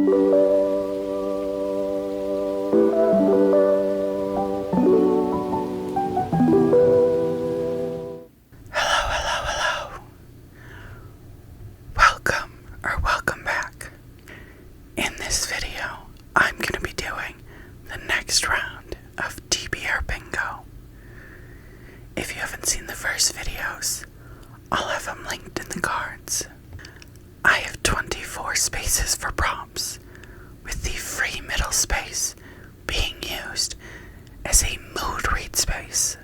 Hello. Welcome back. In this video, I'm going to be doing the next round of TBR Bingo. If you haven't seen the first videos, I'll have them linked in the cards. I have 24 spaces for prompts, with the free middle space being used as a mood read space.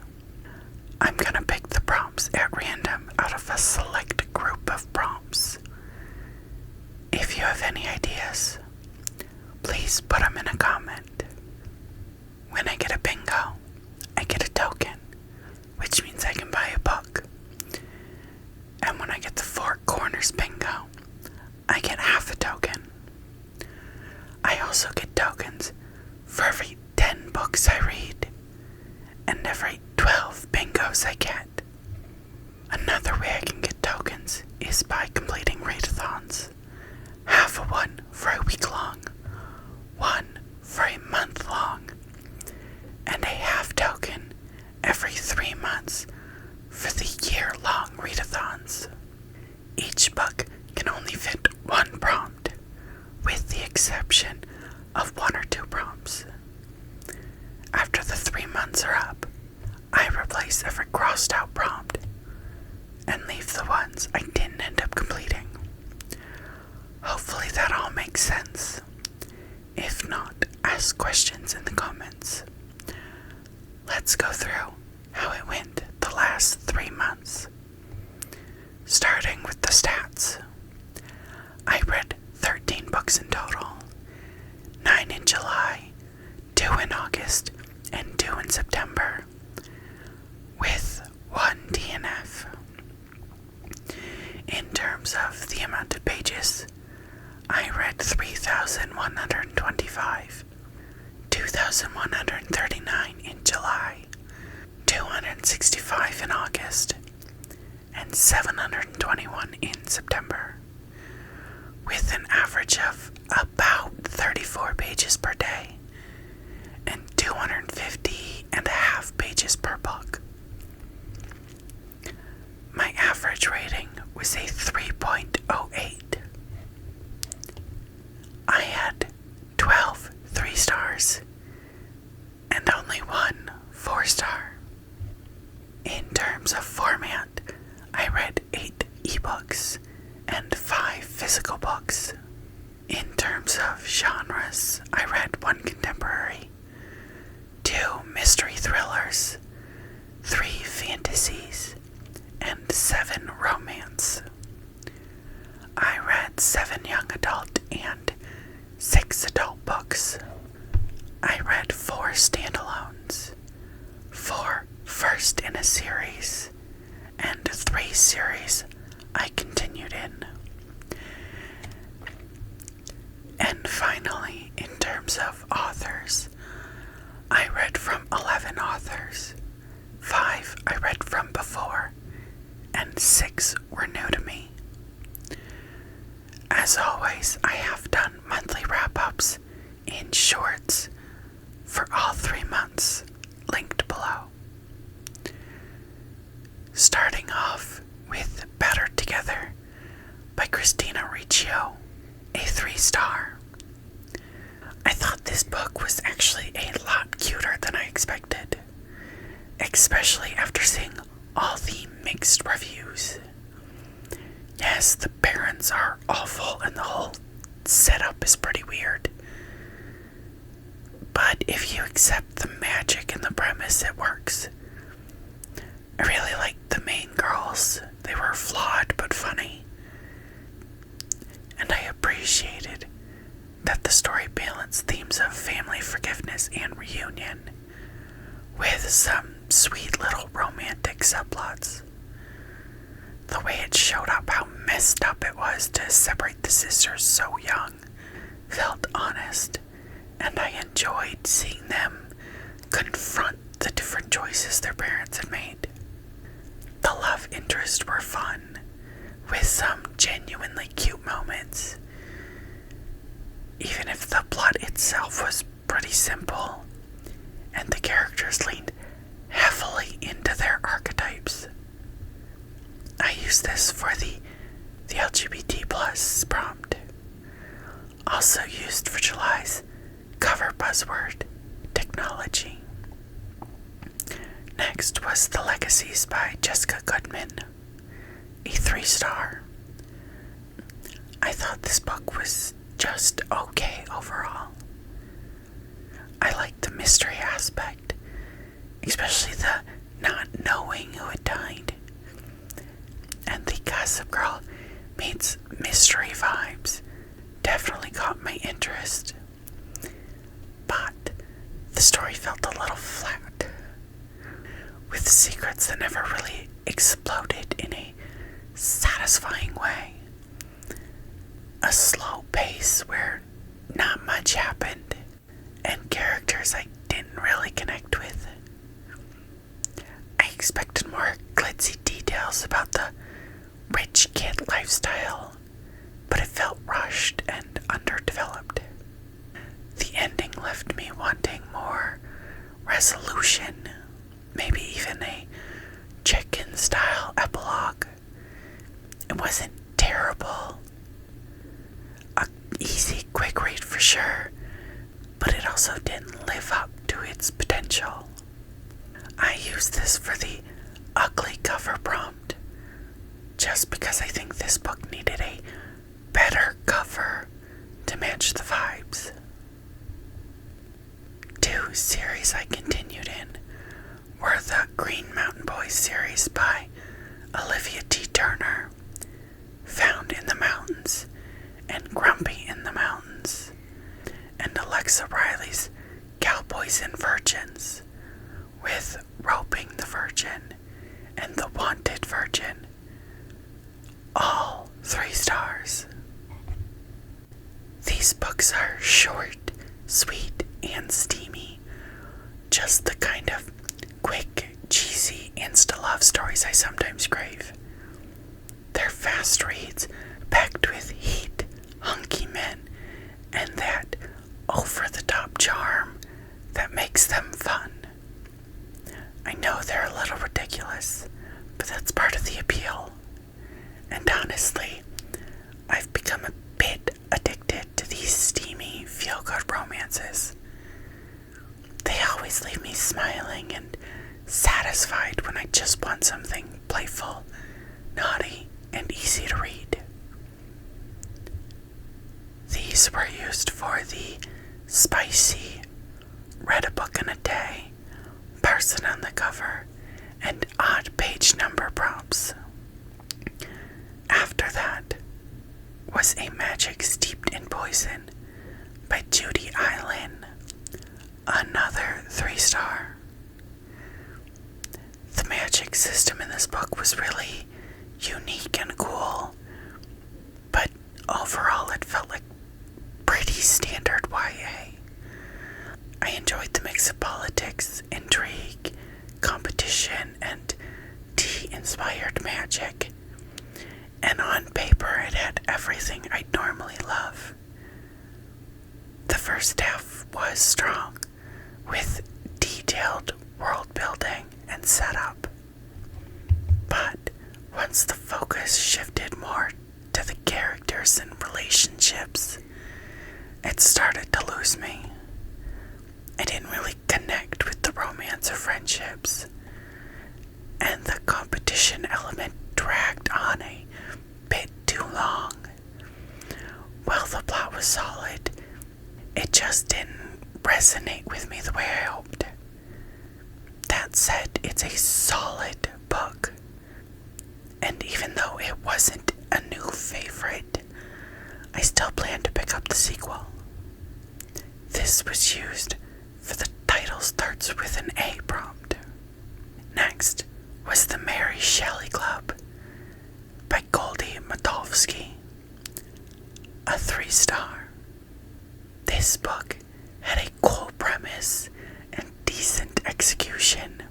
I'm gonna pick the prompts at random out of a select group of prompts. If you have any ideas, please put them in a comment. When I get a bingo, I get a token, which means I can buy a book. And when I get the Four Corners bingo, I get half a token. I also get tokens for every 10 books I read, and every 12 bingos I get. Another way I can get tokens is by completing readathons. Half of one for a week long, one for a month long, and a half token every 3 months for the year-long readathons. Each book can only fit one prompt, with the exception of 1 or 2 prompts. After the 3 months are up, I replace every crossed out prompt and leave the ones I didn't end up completing. Hopefully that all makes sense. If not, ask questions in the comments. Let's go through how it went the last 3 months. Starting with the stats. I read 13 books in total, 9 in July, 2 in August, and 2 in September, with 1 DNF. In terms of the amount of pages, I read 3,125, 2,139 in July, 265 in August, and 721 in September, with an average of about 34 pages per day and 250.5 pages per book. My average rating was a 3.08. I had 12 3-stars and only 1 4-star. In terms of format, I read 8 ebooks and 5 physical books. In terms of genres, I read 1 contemporary, 2 mystery thrillers, 3 fantasies, and 7 romance. I read 7 young adult and 6 adult books. I read 4 standalones, 4 first in a series, and 3 series I continued in. And finally, in terms of authors, I read from 11 authors. 5 I read from before, and 6 were new to me. As always, I have done monthly wrap-ups in shorts for all 3 months, linked below. Starting off with Better Together by Christina Riccio, a 3-star. I thought this book was actually a lot cuter than I expected, especially after seeing all the mixed reviews. Yes, the parents are awful and the whole setup is pretty weird, but if you accept the magic in the premise, it works. I really liked the main girls. They were flawed but funny, and I appreciated that the story balanced themes of family forgiveness and reunion with some sweet little romantic subplots. The way it showed up how messed up it was to separate the sisters so young felt honest, and I enjoyed seeing them confront the different choices their parents had made. The love interests were fun, with some genuinely cute moments. Even itself was pretty simple, and the characters leaned heavily into their archetypes. I used this for the LGBT plus prompt. Also used for July's cover buzzword, technology. Next was The Legacies by Jessica Goodman, a 3-star. I thought this book was just okay overall. I liked the mystery aspect, especially the not knowing who had died, and the Gossip Girl meets mystery vibes definitely caught my interest, but the story felt a little flat, with secrets that never really exploded in a satisfying way. A slow pace where not much happened, and characters I didn't really connect with. I expected more glitzy details about the rich kid lifestyle, but it felt rushed and underdeveloped. The ending left me wanting more resolution, maybe even a chicken-style epilogue. It wasn't terrible. A easy, quick read for sure, but it also didn't live up to its potential. I used this for the ugly cover prompt, just because I think this book needed a better cover to match the vibes. 2 series I continued in were the Green Mountain Boys series by Olivia T. Turner, Found in the Mountains, and Grumpy in the Mountains, and Alexa Riley's Cowboys and Virgins, with Roping the Virgin and The Wanted Virgin, all 3 stars. These books are short, sweet, and steamy, just the kind of quick, cheesy, insta-love stories I sometimes crave. They're fast reads, packed with heat, hunky men, and that over-the-top charm that makes them fun. I know they're a little ridiculous, but that's part of the appeal. And honestly, I've become a bit addicted to these steamy, feel-good romances. They always leave me smiling and satisfied when I just want something playful, naughty, and easy to read. These were used for the spicy, read a book in a day, person on the cover, and odd page number prompts. After that was A Magic Steeped in Poison by Judy Eilen, another 3-star. The magic system in this book was really unique and cool, but overall it felt like pretty standard YA. I enjoyed the mix of politics, intrigue, competition, and tea-inspired magic, and on paper it had everything I'd normally love. The first half was strong, with detailed world building and setup, but once the focus shifted more to the characters and relationships, it started to lose me. I didn't really connect with the romance or friendships, and the competition element dragged on a bit too long. While the plot was solid, it just didn't resonate with me the way I hoped. That said, it's a solid book, and even though it wasn't a new favorite, I still plan to pick up the sequel. This was used for the title starts with an A prompt. Next was The Mary Shelley Club by Goldie Matofsky, a 3-star. This book had a cool premise and decent execution,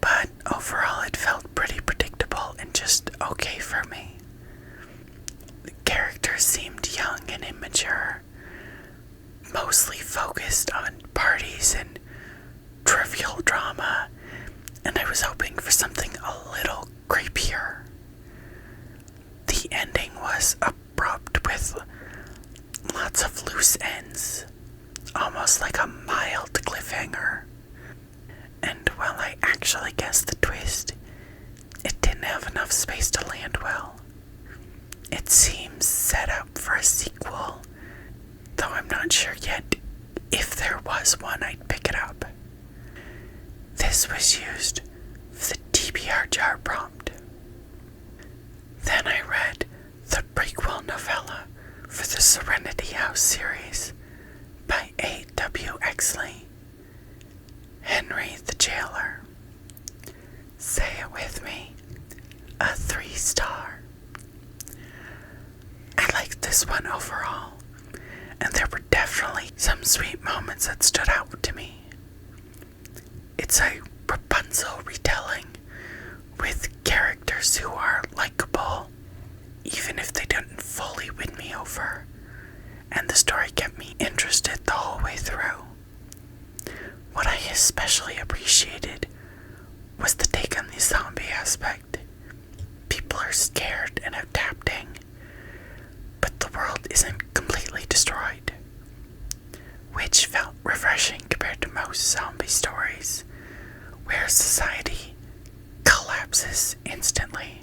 but overall it felt pretty predictable and just okay for me. The characters seemed young and immature, mostly focused on parties and trivial drama, and I was hoping for something a little creepier. The ending was abrupt with lots of loose ends, almost like a mild cliffhanger. And while I actually guessed the twist, it didn't have enough space to land well. It seems set up for a sequel, though I'm not sure yet if there was one I'd pick it up. This was used for the TBR jar prompt. Then I read the prequel novella for the Serenity House series by A.W. Exley, Henry the Jailer. Say it with me, a 3-star. I liked this one overall, and there were definitely some sweet moments that stood out to me. It's a Rapunzel retelling with characters who are likable, even if they didn't fully win me over, and the story kept me interested the whole way through. What I especially appreciated was the take on the zombie aspect. People are scared and adapting, but the world isn't completely destroyed, which felt refreshing compared to most zombie stories, where society collapses instantly.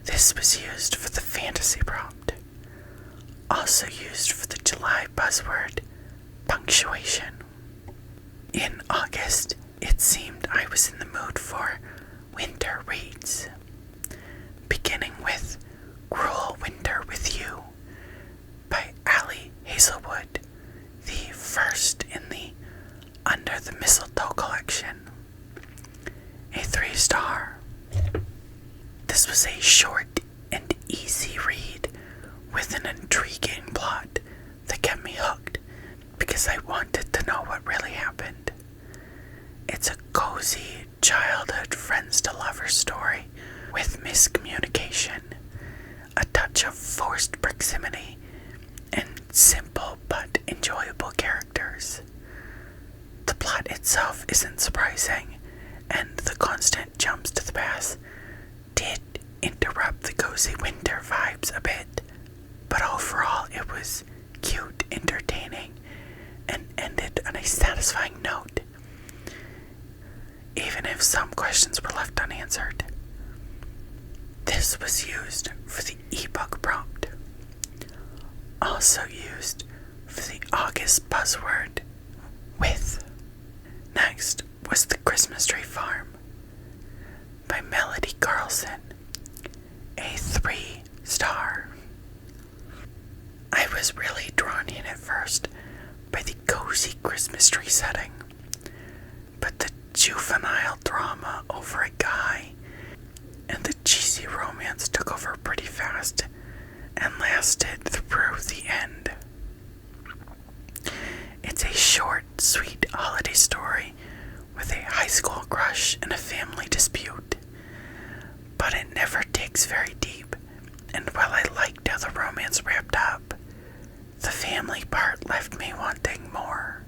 This was used for the fantasy prompt, also used for the July buzzword, punctuation. In August, it seemed I was in the mood for winter reads, beginning with Cruel Winter with You by Allie Hazelwood, the first in the Under the Mistletoe collection. A 3-star. This was a short and easy read with an intriguing plot that kept me hooked because I wanted to know what really happened. It's a cozy childhood friends to lovers story with miscommunication, a touch of forced proximity, and simple but enjoyable characters. The plot itself isn't surprising, and the constant jumps to the past did interrupt the cozy winter vibes a bit, but overall it was cute, entertaining, and ended on a satisfying note, even if some questions were left unanswered. This was used for the ebook prompt, also used for the August buzzword, with. Next was The Christmas Tree Farm by Melody Carlson, a 3-star. I was really drawn in at first by the cozy Christmas tree setting, but the juvenile drama over a guy and the cheesy romance took over pretty fast and lasted through the end. It's a short, sweet holiday story with a high school crush and a family dispute, but it never digs very deep, and while I liked how the romance wrapped up, the family part left me wanting more.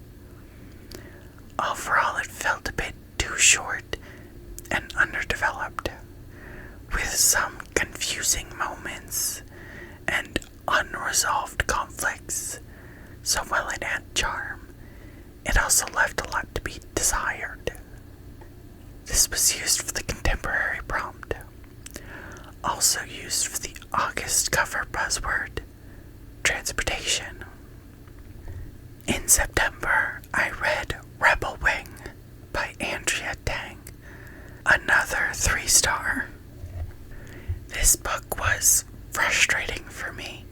Overall, it felt a bit too short and underdeveloped, with some confusing moments and unresolved conflicts, so while it had charm, it also left a lot to be desired. This was used for the contemporary prompt, also used for the August cover buzzword, transportation. In September, I read Rebel Wing by Andrea Tang, another 3-star. This book was frustrating for me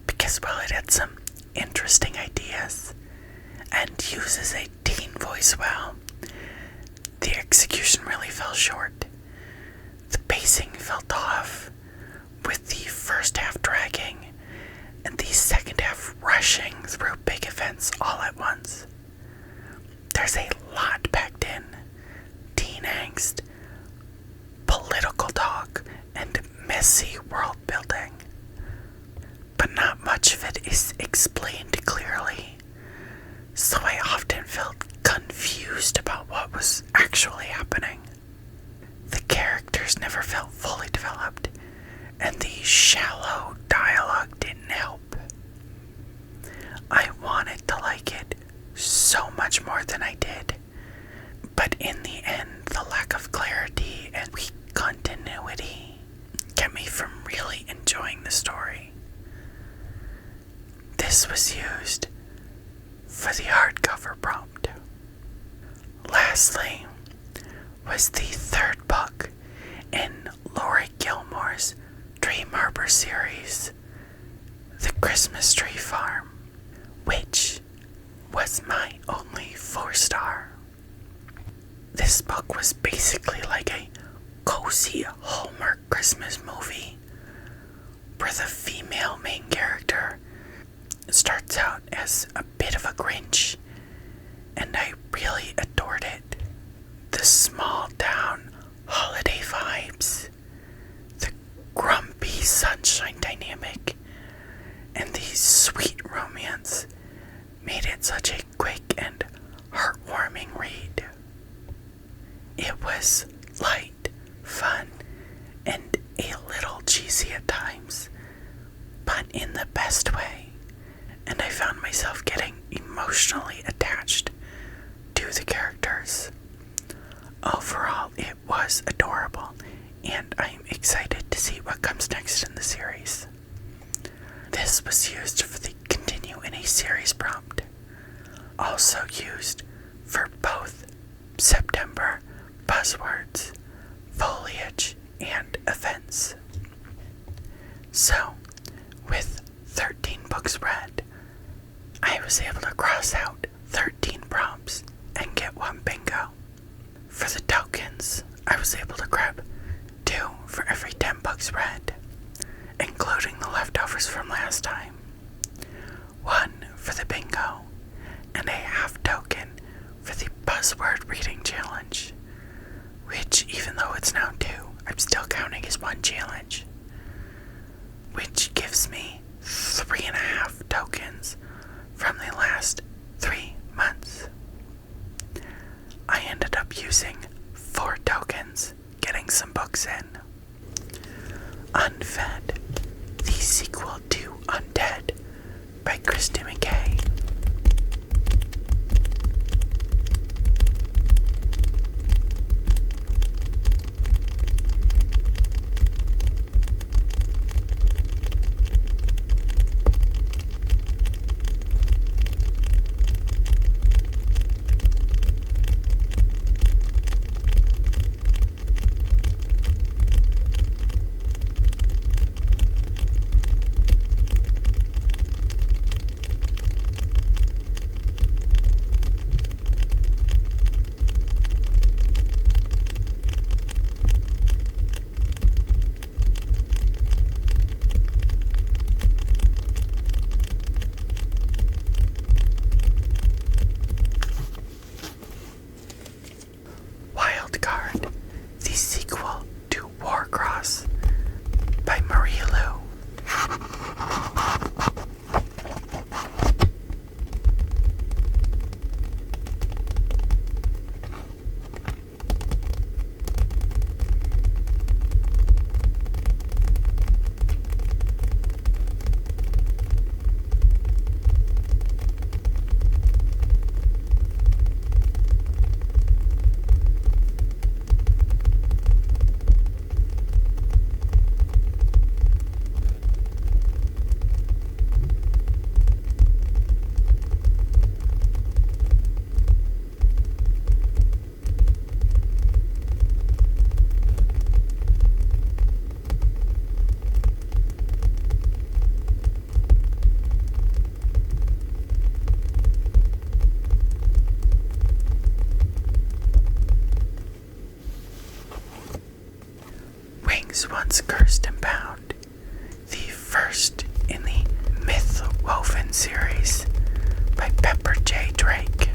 because while it had some interesting ideas and uses a teen voice well, the execution really fell short. The pacing felt off, with the first half dragging and the second half rushing through big events all at once. There's a lot packed in: teen angst, political talk, and messy world building. But not much of it is explained clearly, so I often felt confused about what was actually happening. The characters never felt fully developed, and the shallow dialogue didn't help. I wanted to like it so much more than I did, but in the end, the lack of clarity and weak continuity kept me from really enjoying the story. This was used for the hardcover prompt. Lastly, was the third book in Laurie Gilmore's Dream Harbor series, The Christmas Tree Farm, which was my only 4-star. This book was basically like a cozy Hallmark Christmas movie where the female main character starts out as a bit of a Grinch, and I really adored it. The small town holiday vibes, the grumpy sunshine dynamic, and the sweet romance made it such a quick and heartwarming read. It was light, fun, and a little cheesy at times, but in the best way, and I found myself getting emotionally attached to the characters. Overall, it was adorable, and I'm excited to see what comes next in the series. This was used for the continue in a series prompt, also used for both September buzzwords, foliage, and events. So, with 13 books read, I was able to cross out 13 prompts and get 1 bingo. For the tokens, I was able to grab 2 for every 10 books read, including the leftovers from last time, 1 for the bingo, and a half token for the buzzword reading challenge, which, even though it's now 2, I'm still counting as 1 challenge, which gives me 3.5 tokens from the last 3 months. I ended up using 4 tokens, getting some books in. Unfed, the sequel to Undead by Christy McKay. Wildcard, the sequel to Warcross by Marie Lu. Once Cursed and Bound, the first in the Myth Woven series by Pepper J. Drake.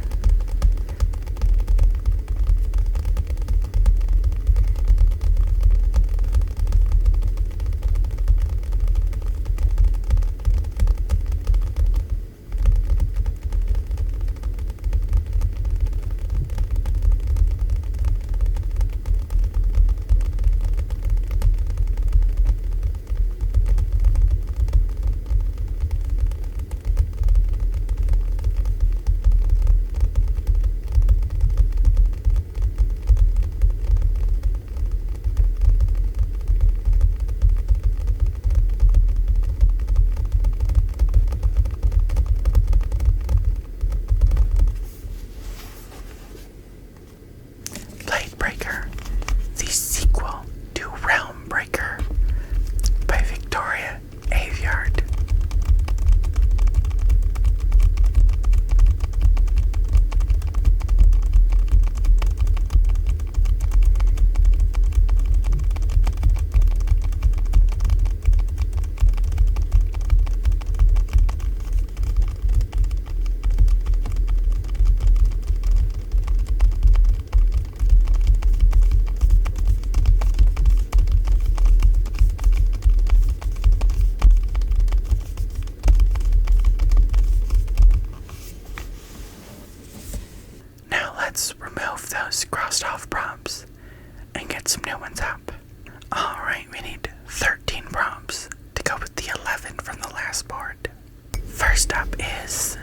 those crossed off prompts and get some new ones up. Alright, we need 13 prompts to go with the 11 from the last board. First up is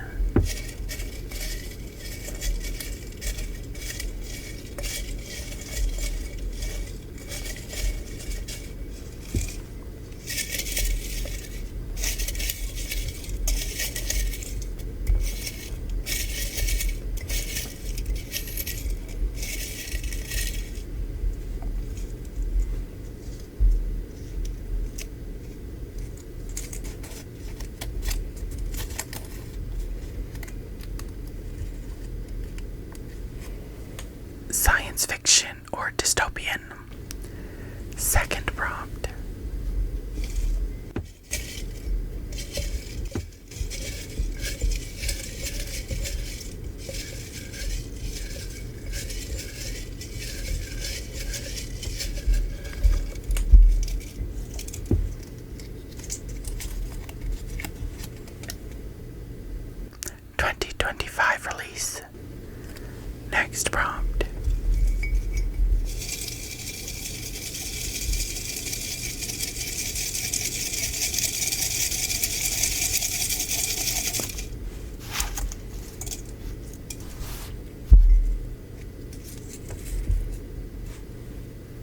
science fiction or dystopian. Second prompt. '25 release. Next prompt.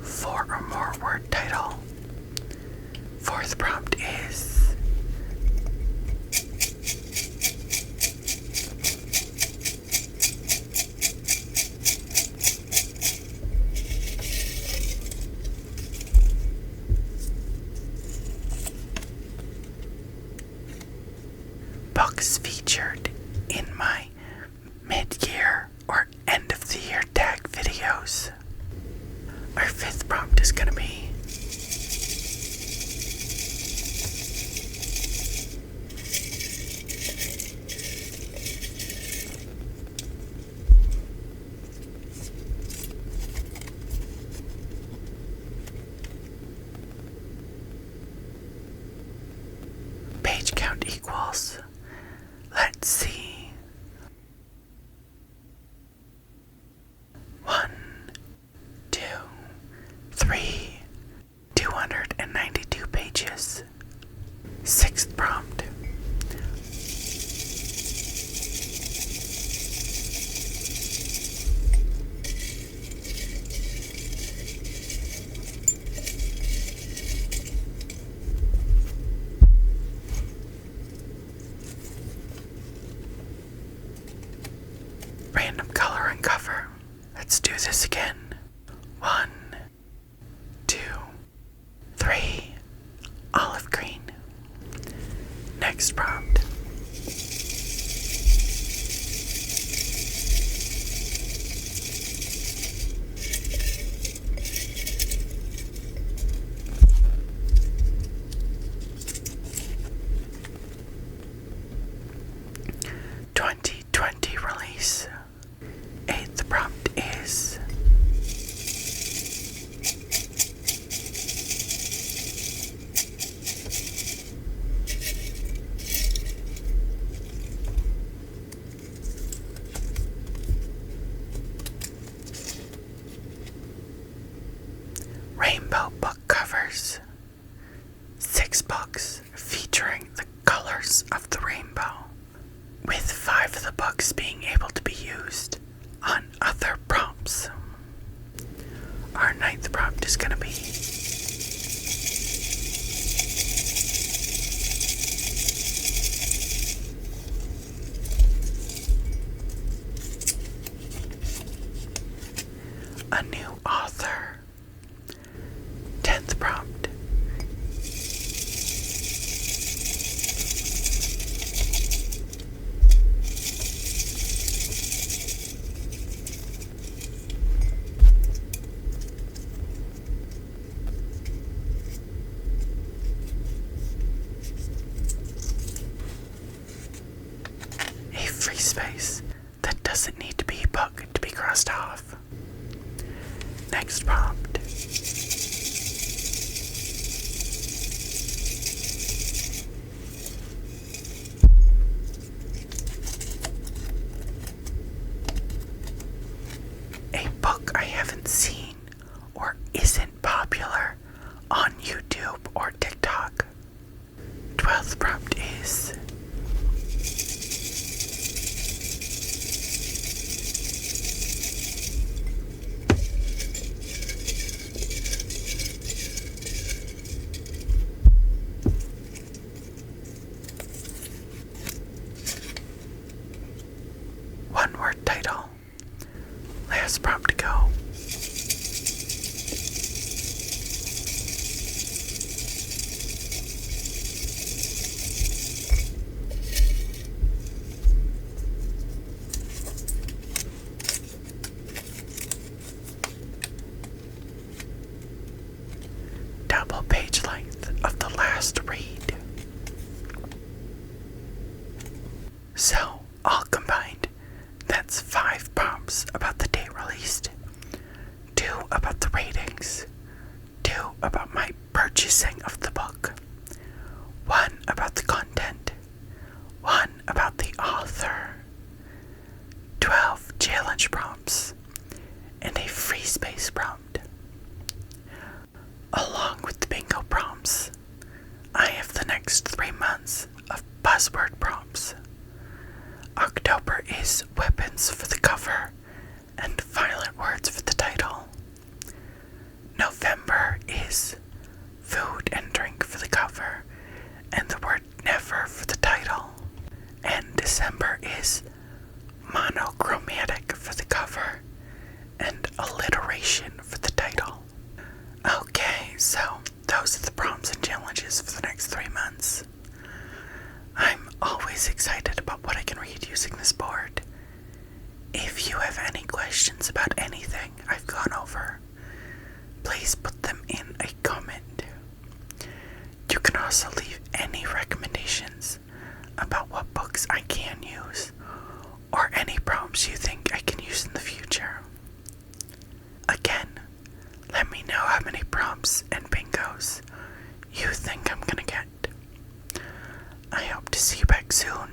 Four or more word title. Fourth prompt is books featured in my mid-year or end-of-the-year tag videos. Our fifth prompt is going to be page count equals, let's see, 1, 2, 3, 292 pages. Sixth prompt. Random color and cover. Let's do this again. 1, 2, 3, olive green. Next prompt. '20 release. Eighth prompt is rainbow book covers. 6 books featuring the colors of the rainbow, with 5 of the books being able to be used on other prompts. Our 9th prompt is going to be a new author. 10th prompt. A free space that doesn't need to be a book to be crossed off. Next prompt. A last prompt to go. Double page length of the last read. So, all combined, that's 5 prompts about the date released, 2 about the ratings, 2 about my purchasing of the book, 1 about the content, 1 about the author, 12 challenge prompts, and a free space prompt. Along with the bingo prompts, I have the next 3 months of buzzword prompts. October is weapons for the cover and violent words for the title. November is food and drink for the cover and the word never for the title. And December is monochromatic for the cover and alliteration for the title. Okay, so those are the prompts and challenges for the next 3 months. I'm always excited about what I can read using this board. If you have any questions about anything I've gone over, please put them in a comment. You can also leave any recommendations about what books I can use, or any prompts you think I can use in the future. Again, let me know how many prompts and bingos you think I'm gonna get. I hope to see you back soon.